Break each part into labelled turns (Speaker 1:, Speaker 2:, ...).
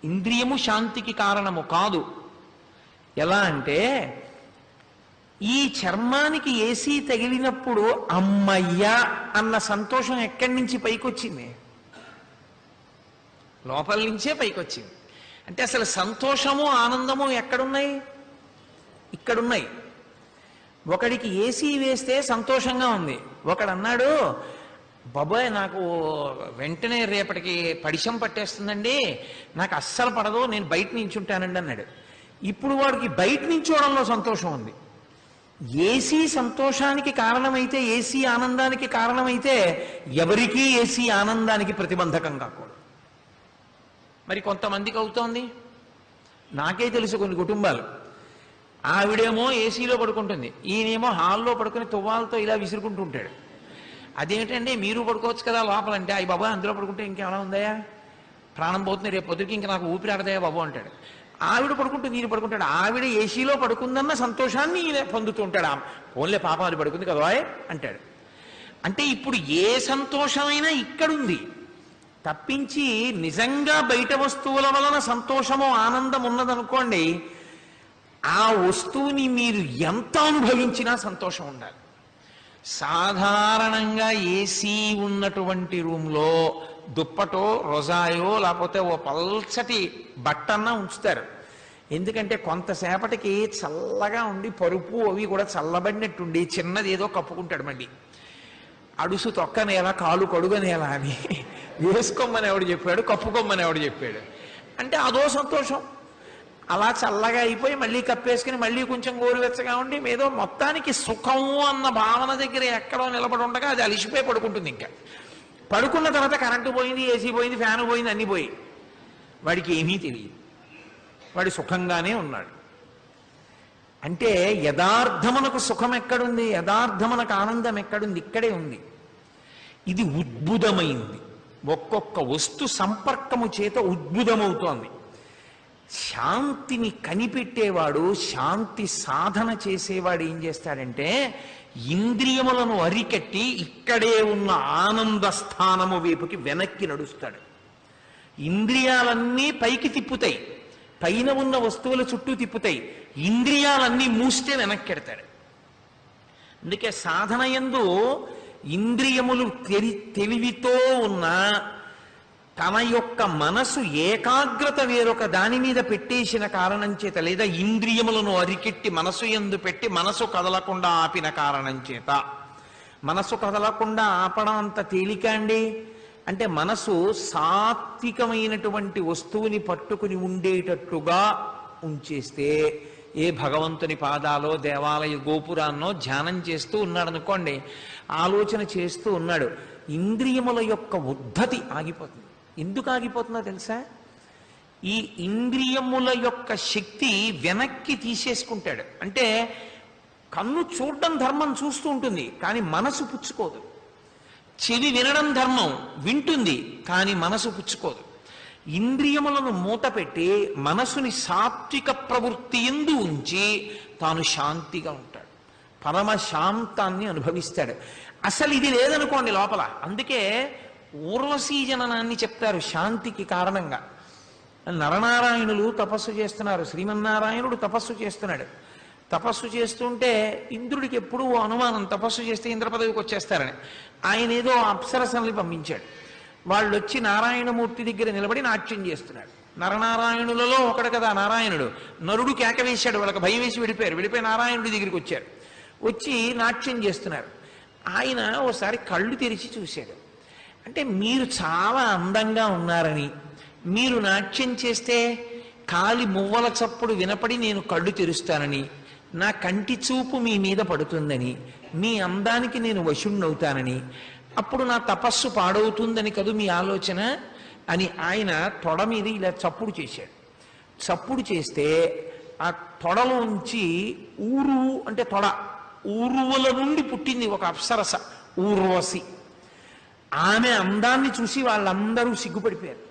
Speaker 1: ఇంద్రియము శాంతికి కారణము కాదు. ఎలా అంటే ఈ చర్మానికి ఏసీ తగిలినప్పుడు అమ్మయ్యా అన్న సంతోషం ఎక్కడి నుంచి పైకొచ్చింది? లోపల నుంచే పైకొచ్చింది. అంటే అసలు సంతోషము ఆనందము ఎక్కడున్నాయి? ఇక్కడున్నాయి. ఒకడికి ఏసీ వేస్తే సంతోషంగా ఉంది. ఒకడు అన్నాడు, బాబాయ్ నాకు వెంటనే రేపటికి పడిశం పట్టేస్తుందండి, నాకు అస్సలు పడదు, నేను బయట నించుంటానండి అన్నాడు. ఇప్పుడు వాడికి బయట నించోవడంలో సంతోషం ఉంది. ఏసీ సంతోషానికి కారణమైతే, ఏసీ ఆనందానికి కారణమైతే ఎవరికీ ఏసీ ఆనందానికి ప్రతిబంధకం కాకూడదు. మరి కొంతమందికి అవుతోంది. నాకే తెలుసు కొన్ని కుటుంబాలు, ఆవిడేమో ఏసీలో పడుకుంటుంది, ఈయనేమో హాల్లో పడుకుని తువ్వాలతో ఇలా విసురుకుంటూ ఉంటాడు. అదేమిటండి మీరు పడుకోవచ్చు కదా లోపలంటే, అయ్యి బాబా అందులో పడుకుంటే ఇంకేమైనా ఉందయా, ప్రాణం పోతుంది, రేపు పొద్దుకి ఇంకా నాకు ఊపిరి ఆడదయా బాబు అంటాడు. ఆవిడ పడుకుంటూ నేను పడుకుంటాడు. ఆవిడ ఏసీలో పడుకుందన్న సంతోషాన్ని ఈయన పొందుతూ ఉంటాడు. ఫోన్లే పాప అది పడుకుంది కదా అంటాడు. అంటే ఇప్పుడు ఏ సంతోషమైనా ఇక్కడుంది తప్పించి నిజంగా బయట వస్తువుల వలన సంతోషమో ఆనందం ఉన్నదనుకోండి, ఆ వస్తువుని మీరు ఎంత అనుభవించినా సంతోషం ఉండాలి. సాధారణంగా ఏసీ ఉన్నటువంటి రూమ్లో దుప్పటో రొజాయో లేకపోతే ఓ పల్చటి బట్టన్నా ఉంచుతారు. ఎందుకంటే కొంతసేపటికి చల్లగా ఉండి పరుపు అవి కూడా చల్లబడినట్టుండి చిన్నది ఏదో కప్పుకుంటాడు. మళ్ళీ అడుసు తొక్కనేలా కాలు కడుగనేలా అని వేసుకోమని ఎవడు చెప్పాడు, కప్పుకోమని ఎవడు చెప్పాడు. అంటే అదో సంతోషం. అలా చల్లగా అయిపోయి మళ్ళీ కప్పేసుకుని మళ్ళీ కొంచెం గోరువెచ్చగా ఉండి ఏదో మొత్తానికి సుఖము అన్న భావన దగ్గర ఎక్కడో నిలబడి ఉండగా అది అలిసిపోయి పడుకుంటుంది. ఇంకా పడుకున్న తర్వాత కరెంటు పోయింది, ఏసీ పోయింది, ఫ్యాన్ పోయింది, అన్నీ పోయి వాడికి ఏమీ తెలియదు, వాడు సుఖంగానే ఉన్నాడు. అంటే యథార్థమునకు సుఖం ఎక్కడుంది, యథార్థమునకు ఆనందం ఎక్కడుంది? ఇక్కడే ఉంది. ఇది ఉద్భుతమైంది. ఒక్కొక్క వస్తు సంపర్కము చేత ఉద్భుతమవుతోంది. శాంతిని కనిపెట్టేవాడు, శాంతి సాధన చేసేవాడు ఏం చేస్తాడంటే ఇంద్రియములను అరికట్టి ఇక్కడే ఉన్న ఆనంద స్థానము వైపుకి వెనక్కి నడుస్తాడు. ఇంద్రియాలన్నీ పైకి తిప్పుతాయి, పైన ఉన్న వస్తువుల చుట్టూ తిప్పుతాయి, ఇంద్రియాలన్నీ మూస్తే వెనక్కెడతాడు. అందుకే సాధన యందు ఇంద్రియములు తెలివితో ఉన్న తన యొక్క మనసు ఏకాగ్రత వేరొక దాని మీద పెట్టేసిన కారణం చేత, లేదా ఇంద్రియములను అరికెట్టి మనసు యందు పెట్టి మనసు కదలకుండా ఆపిన కారణం చేత, మనసు కదలకుండా ఆపడం అంత తేలిక అండి. అంటే మనసు సాత్వికమైనటువంటి వస్తువుని పట్టుకుని ఉండేటట్టుగా ఉంచేస్తే, ఏ భగవంతుని పాదాలో దేవాలయ గోపురాన్నో ధ్యానం చేస్తూ ఉన్నాడు అనుకోండి, ఆలోచన చేస్తూ ఉన్నాడు, ఇంద్రియముల యొక్క ఉద్ధతి ఆగిపోతుంది. ఎందుకు ఆగిపోతుందో తెలుసా? ఈ ఇంద్రియముల యొక్క శక్తి వెనక్కి తీసేసుకుంటాడు. అంటే కన్ను చూడడం ధర్మం, చూస్తూ ఉంటుంది, కానీ మనసు పుచ్చుకోదు. చెవి వినడం ధర్మం, వింటుంది, కానీ మనసు పుచ్చుకోదు. ఇంద్రియములను మూటపెట్టి మనసుని సాత్విక ప్రవృత్తి యందు ఉంచి తాను శాంతిగా ఉంటాడు, పరమ శాంతాన్ని అనుభవిస్తాడు. అసలు ఇది లేదనుకోండి లోపల. అందుకే ఊర్వశీ జననాన్ని చెప్తారు శాంతికి కారణంగా. నరనారాయణులు తపస్సు చేస్తున్నారు, శ్రీమన్నారాయణుడు తపస్సు చేస్తున్నాడు. తపస్సు చేస్తుంటే ఇంద్రుడికి ఎప్పుడూ అనుమానం, తపస్సు చేస్తే ఇంద్ర పదవికి వచ్చేస్తారని. ఆయన ఏదో అప్సరసల్ని పంపించాడు. వాళ్ళు వచ్చి నారాయణమూర్తి దగ్గర నిలబడి నాట్యం చేస్తున్నాడు. నరనారాయణులలో ఒకడు కదా నారాయణుడు. నరుడు కేక వేశాడు, వాళ్ళకి భయం వేసి విడిపోయారు. విడిపోయి నారాయణుడి దగ్గరికి వచ్చారు. వచ్చి నాట్యం చేస్తున్నారు. ఆయన ఓసారి కళ్ళు తెరిచి చూశాడు. అంటే మీరు చాలా అందంగా ఉన్నారని, మీరు నాట్యం చేస్తే కాలి మువ్వల చప్పుడు వినపడి నేను కళ్ళు తెరుస్తానని, నా కంటి చూపు మీ మీద పడుతుందని, మీ అందానికి నేను వశుణ్ణవుతానని, అప్పుడు నా తపస్సు పాడవుతుందని కదూ మీ ఆలోచన అని ఆయన తొడ మీద ఇలా చప్పుడు చేశాడు. చప్పుడు చేస్తే ఆ తొడలోంచి ఊరు అంటే తొడ, ఊరువుల నుండి పుట్టింది ఒక అప్సరస, ఊర్వశి. ఆమె అందాన్ని చూసి వాళ్ళందరూ సిగ్గుపడిపోయారు.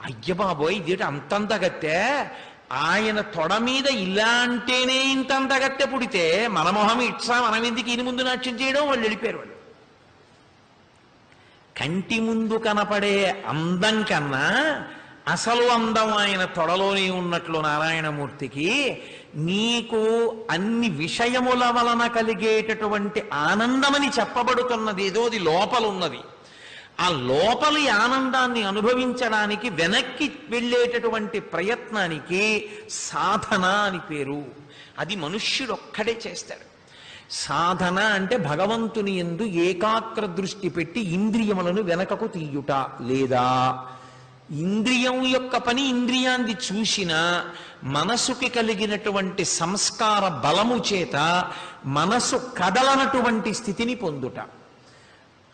Speaker 1: అయ్య బాబోయ్ ఇదేంటి అంతంతగత్తె, ఆయన తొడ మీద ఇలా అంటేనే ఇంతంతగత్తె పుడితే మన మొహం ఇట్సా, మనం ఎందుకు ఈయన ముందు నాట్యం చేయడం? వాళ్ళు వెళ్ళిపోయారు. వాళ్ళు కంటి ముందు కనపడే అందం కన్నా అసలు అందం ఆయన తొడలోనే ఉన్నట్లు నారాయణమూర్తికి నీకు అన్ని విషయముల వలన కలిగేటటువంటి ఆనందమని చెప్పబడుతున్నది ఏదో అది లోపలున్నది. ఆ లోపలి ఆనందాన్ని అనుభవించడానికి వెనక్కి వెళ్ళేటటువంటి ప్రయత్నానికి సాధన అని పేరు. అది మనుష్యుడు ఒక్కడే చేస్తాడు. సాధన అంటే భగవంతుని యందు ఏకాగ్ర దృష్టి పెట్టి ఇంద్రియములను వెనకకు తీయుట, లేదా ఇంద్రియం యొక్క పని ఇంద్రియాన్ని చూసిన మనసుకి కలిగినటువంటి సంస్కార బలము చేత మనసు కదలనటువంటి స్థితిని పొందుట.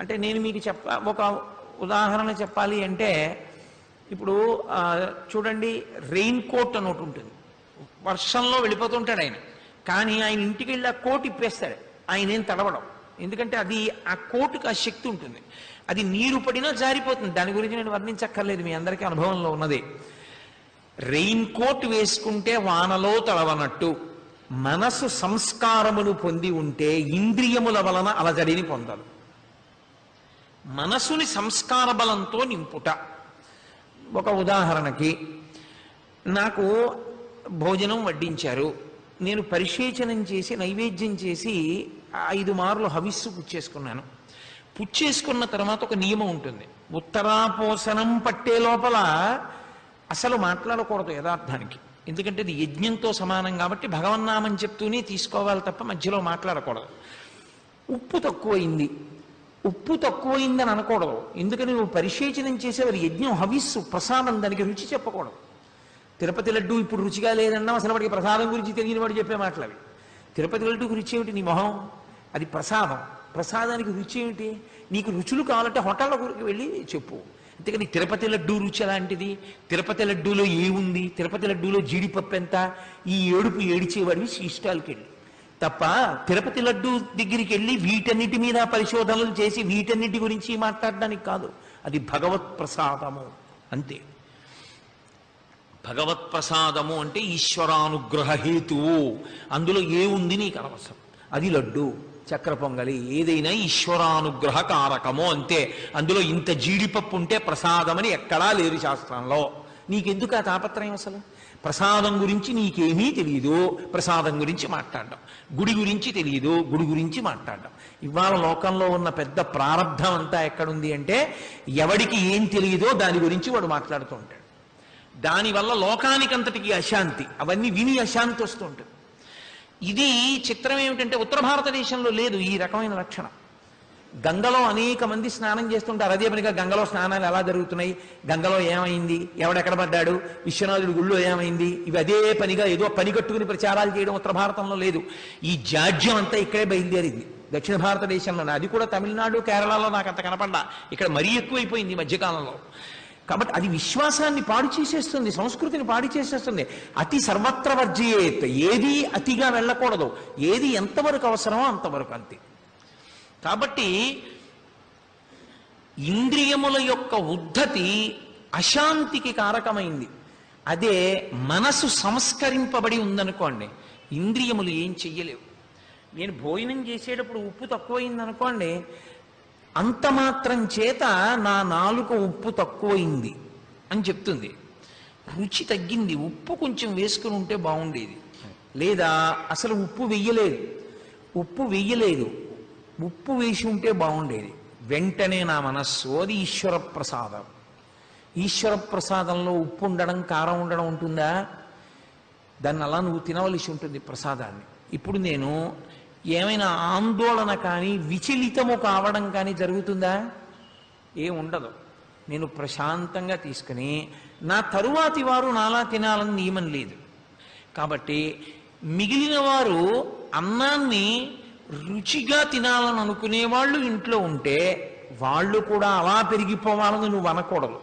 Speaker 1: అంటే నేను మీకు ఒక ఉదాహరణ చెప్పాలి అంటే, ఇప్పుడు చూడండి, రెయిన్ కోట్ అని ఒకటి ఉంటుంది. వర్షంలో వెళ్ళిపోతుంటాడు ఆయన, కానీ ఆయన ఇంటికి వెళ్ళి ఆ కోట్ ఇప్పేస్తాడు. ఆయన ఏం తడవడం, ఎందుకంటే అది ఆ కోటుకు ఆ శక్తి ఉంటుంది. అది నీరు పడినా జారిపోతుంది. దాని గురించి నేను వర్ణించక్కర్లేదు, మీ అందరికీ అనుభవంలో ఉన్నది. రెయిన్ కోట్ వేసుకుంటే వానలో తడవనట్టు మనసు సంస్కారమును పొంది ఉంటే ఇంద్రియముల వలన అలజడిని పొందదు. మనసుని సంస్కార బలంతో నింపుట. ఒక ఉదాహరణకి, నాకు భోజనం వడ్డించారు, నేను పరిశేచనం చేసి నైవేద్యం చేసి 5 మార్లు హవిస్సు పుచ్చేసుకున్నాను. పుచ్చేసుకున్న తర్వాత ఒక నియమం ఉంటుంది, ఉత్తరాపోసనం పట్టే లోపల అసలు మాట్లాడకూడదు యథార్థానికి. ఎందుకంటే అది యజ్ఞంతో సమానం కాబట్టి భగవన్నామం చెప్తూనే తీసుకోవాలి తప్ప మధ్యలో మాట్లాడకూడదు. ఉప్పు తక్కువైందని అనకూడదు. ఎందుకని నువ్వు పరిశేచనం చేసేవారు యజ్ఞం, హవిస్సు, ప్రసాదం, దానికి రుచి చెప్పకూడదు. తిరుపతి లడ్డు ఇప్పుడు రుచిగా లేదన్నా అసలు వాడికి ప్రసాదం గురించి తెలియని వాడు చెప్పే మాటలు అవి. తిరుపతి లడ్డుకు రుచి ఏమిటి? నీ మొహం. అది ప్రసాదం. ప్రసాదానికి రుచి ఏమిటి? నీకు రుచులు కావాలంటే హోటళ్ళకు వెళ్ళి చెప్పు. అంతేకాని తిరుపతి లడ్డు రుచి అలాంటిది, తిరుపతి లడ్డూలో ఏముంది, తిరుపతి లడ్డూలో జీడిపప్పు ఎంత, ఈ ఏడుపు ఏడిచేవాడివి ఇష్టాలకి వెళ్ళి తప్ప తిరుపతి లడ్డు దగ్గరికి వెళ్ళి వీటన్నిటి మీద పరిశోధనలు చేసి వీటన్నిటి గురించి మాట్లాడడానికి కాదు. అది భగవత్ ప్రసాదము అంతే. భగవత్ ప్రసాదము అంటే ఈశ్వరానుగ్రహ హేతువు. అందులో ఏముంది నీకు అనవసరం. అది లడ్డు, చక్ర పొంగలి, ఏదైనా ఈశ్వరానుగ్రహ కారకము అంతే. అందులో ఇంత జీడిపప్పు ఉంటే ప్రసాదమని ఎక్కడా లేదు శాస్త్రంలో. నీకెందుకు ఆ తాపత్రయం? అసలు ప్రసాదం గురించి నీకేమీ తెలియదు, ప్రసాదం గురించి మాట్లాడడం. గుడి గురించి తెలియదు, గుడి గురించి మాట్లాడడం. ఇవాళ లోకంలో ఉన్న పెద్ద ప్రారంధం అంతా ఎక్కడుంది అంటే, ఎవడికి ఏం తెలియదో దాని గురించి వాడు మాట్లాడుతూ ఉంటాడు. దానివల్ల లోకానికంతటికి అశాంతి, అవన్నీ విని అశాంతి వస్తూ ఉంటుంది. ఇది చిత్రం ఏమిటంటే, ఉత్తర భారతదేశంలో లేదు ఈ రకమైన లక్షణం. గంగలో అనేక మంది స్నానం చేస్తుంటారు. అదే పనిగా గంగలో స్నానాలు ఎలా జరుగుతున్నాయి, గంగలో ఏమైంది, ఎవడెక్కడ పడ్డాడు, విశ్వనాథుడి గుళ్ళో ఏమైంది, ఇవి అదే పనిగా ఏదో పని కట్టుకుని ప్రచారాలు చేయడం ఉత్తర భారతంలో లేదు. ఈ జాడ్యం అంతా ఇక్కడే బయలుదేరింది దక్షిణ భారతదేశంలోనే. అది కూడా తమిళనాడు, కేరళలో నాకు అంత కనపడ్డా. ఇక్కడ మరీ ఎక్కువైపోయింది ఈ మధ్యకాలంలో. కాబట్టి అది విశ్వాసాన్ని పాడు చేసేస్తుంది, సంస్కృతిని పాడు చేసేస్తుంది. అతి సర్వత్ర వర్జయేత్. ఏది అతిగా వెళ్ళకూడదు, ఏది ఎంతవరకు అవసరమో అంతవరకు అంతే. కాబట్టి ఇంద్రియముల యొక్క ఉద్ధతి అశాంతికి కారకమైంది. అదే మనసు సంస్కరింపబడి ఉందనుకోండి, ఇంద్రియములు ఏం చెయ్యలేవు. నేను భోజనం చేసేటప్పుడు ఉప్పు తక్కువైందనుకోండి, అంత మాత్రం చేత నా నాలుక ఉప్పు తక్కువైంది అని చెప్తుంది. రుచి తగ్గింది, ఉప్పు కొంచెం వేసుకుని ఉంటే బాగుండేది, లేదా అసలు ఉప్పు వెయ్యలేదు, ఉప్పు వేసి ఉంటే బాగుండేది. వెంటనే నా మనస్సు, అది ఈశ్వర ప్రసాదం. ఈశ్వర ప్రసాదంలో ఉప్పు ఉండడం, కారం ఉండడం ఉంటుందా? దాన్ని అలా నువ్వు తినవలసి ఉంటుంది ప్రసాదాన్ని. ఇప్పుడు నేను ఏమైనా ఆందోళన కానీ విచలితము కావడం కానీ జరుగుతుందా? ఏం ఉండదు. నేను ప్రశాంతంగా తీసుకుని, నా తరువాతి వారు నాలా తినాలని నియమం లేదు. కాబట్టి మిగిలిన వారు అన్నాన్ని రుచిగా తినాలని అనుకునే వాళ్ళు ఇంట్లో ఉంటే వాళ్ళు కూడా అలా పెరిగిపోవాలని నువ్వు అనకూడదు.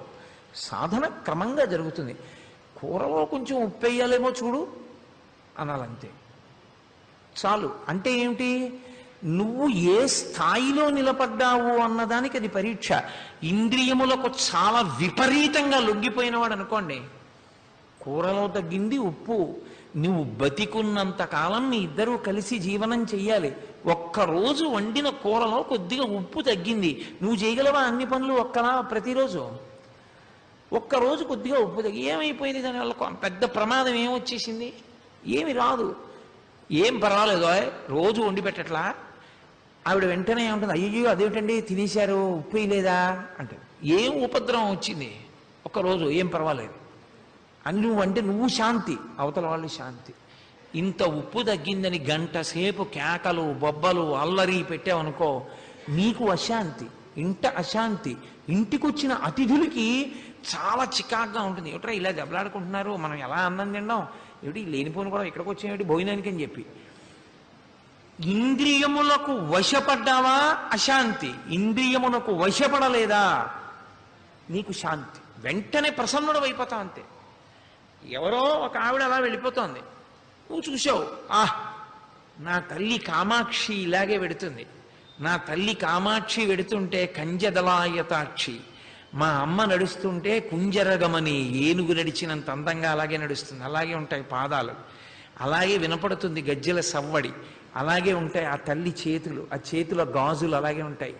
Speaker 1: సాధన క్రమంగా జరుగుతుంది. కూరలో కొంచెం ఉప్పు వేయాలేమో చూడు అనాలంతే, చాలు. అంటే ఏమిటి? నువ్వు ఏ స్థాయిలో నిలబడ్డావు అన్నదానికి అది పరీక్ష. ఇంద్రియములకు చాలా విపరీతంగా లొంగిపోయిన వాడు అనుకోండి, కూరలో తగ్గింది ఉప్పు. నువ్వు బతికున్నంత కాలం మీ ఇద్దరూ కలిసి జీవనం చెయ్యాలి. ఒక్కరోజు వండిన కూరలో కొద్దిగా ఉప్పు తగ్గింది, నువ్వు చేయగలవా అన్ని పనులు ఒక్కలా ప్రతిరోజు? ఒక్కరోజు కొద్దిగా ఉప్పు తగ్గి ఏమైపోయింది, దానివల్ల పెద్ద ప్రమాదం ఏమొచ్చేసింది? ఏమి రాదు. ఏం పర్వాలేదు, రోజు వండి పెట్టట్లా. ఆవిడ వెంటనే ఏముంటుంది, అయ్యో అదేమిటండి తినేశారు, ఉప్పు వేయలేదా అంటే, ఏం ఉపద్రవం వచ్చింది, ఒక్కరోజు ఏం పర్వాలేదు అని నువ్వంటే నువ్వు శాంతి, అవతల వాళ్ళు శాంతి. ఇంత ఉప్పు తగ్గిందని గంట సేపు కేకలు బొబ్బలు అల్లరి పెట్టావనుకో, నీకు అశాంతి, ఇంట అశాంతి. ఇంటికి వచ్చిన అతిథులకి చాలా చికాగ్గా ఉంటుంది. ఏమిట్రా ఇలా దెబ్బలాడుకుంటున్నారు, మనం ఎలా అన్నం తిన్నాం, ఏమిటి లేనిపోను కూడా ఇక్కడికి వచ్చేమిటి భోజనానికి అని చెప్పి. ఇంద్రియములకు వశపడ్డావా అశాంతి, ఇంద్రియమునకు వశపడలేదా నీకు శాంతి. వెంటనే ప్రసన్నుడు అయిపోతావు అంతే. ఎవరో ఒక ఆవిడ అలా వెళ్ళిపోతోంది, నువ్వు చూసావు, నా తల్లి కామాక్షి ఇలాగే వెడుతుంది, నా తల్లి కామాక్షి వెడుతుంటే కంజదలాయతాక్షి, మా అమ్మ నడుస్తుంటే కుంజరగమని ఏనుగు నడిచినంత అందంగా అలాగే నడుస్తుంది. అలాగే ఉంటాయి పాదాలు, అలాగే వినపడుతుంది గజ్జెల సవ్వడి, అలాగే ఉంటాయి ఆ తల్లి చేతులు, ఆ చేతుల గాజులు అలాగే ఉంటాయి.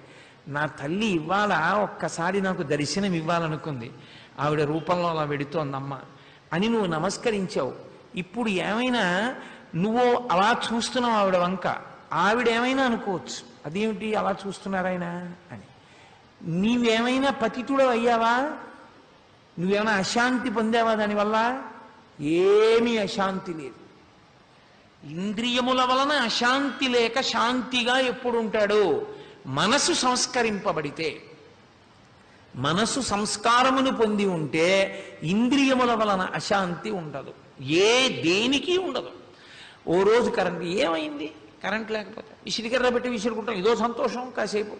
Speaker 1: నా తల్లి ఇవాళ ఒక్కసారి నాకు దర్శనం ఇవ్వాలనుకుంది, ఆవిడ రూపంలో అలా వెడుతోందమ్మ అని నువ్వు నమస్కరించావు. ఇప్పుడు ఏమైనా నువ్వు అలా చూస్తున్నావు ఆవిడ వంక, ఆవిడ ఏమైనా అనుకోవచ్చు, అదేమిటి అలా చూస్తున్నారాయన అని. నీవేమైనా పతితుడు అయ్యావా? నువ్వేమైనా అశాంతి పొందావా దానివల్ల? ఏమీ అశాంతి లేదు. ఇంద్రియముల వలన అశాంతి లేక శాంతిగా ఎప్పుడు ఉంటాడు? మనసు సంస్కరింపబడితే, మనసు సంస్కారమును పొంది ఉంటే ఇంద్రియముల వలన అశాంతి ఉండదు, దేనికి ఉండదు. ఓ రోజు కరెంట్ ఏమైంది, కరెంట్ లేకపోతే విసిరికర్ర పెట్టి విసురుకుంటాం, ఇదో సంతోషం కాసేపు.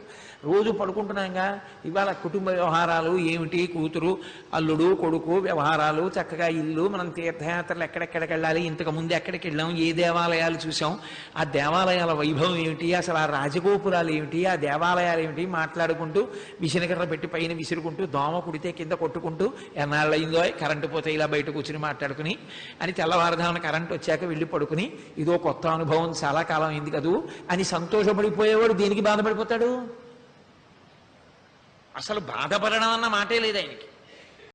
Speaker 1: రోజు పడుకుంటున్నాగా, ఇవాళ కుటుంబ వ్యవహారాలు ఏమిటి, కూతురు అల్లుడు కొడుకు వ్యవహారాలు, చక్కగా ఇల్లు, మనం తీర్థయాత్రలు ఎక్కడెక్కడికి వెళ్ళాలి, ఇంతకుముందు ఎక్కడికి వెళ్ళాం, ఏ దేవాలయాలు చూసాం, ఆ దేవాలయాల వైభవం ఏమిటి, అసలు ఆ రాజగోపురాలు ఏమిటి, ఆ దేవాలయాలు ఏమిటి మాట్లాడుకుంటూ విసిరికర్ర పెట్టి పైన విసురుకుంటూ, దోమ కుడితే కింద కొట్టుకుంటూ, ఎన్నాళ్ళయిందో కరెంటు పోతే ఇలా బయట కూర్చుని మాట్లాడుకుని అని, తెల్లవారుధామన కరెంటు వచ్చాక వెళ్ళి పడుకుని ఇదో కొత్త అనుభవం చాలా కాలం అయింది కదూ అని సంతోషపడిపోయేవాడు దేనికి బాధపడిపోతాడు? అసలు బాధపడడం అన్న మాటే లేదు ఆయనకి.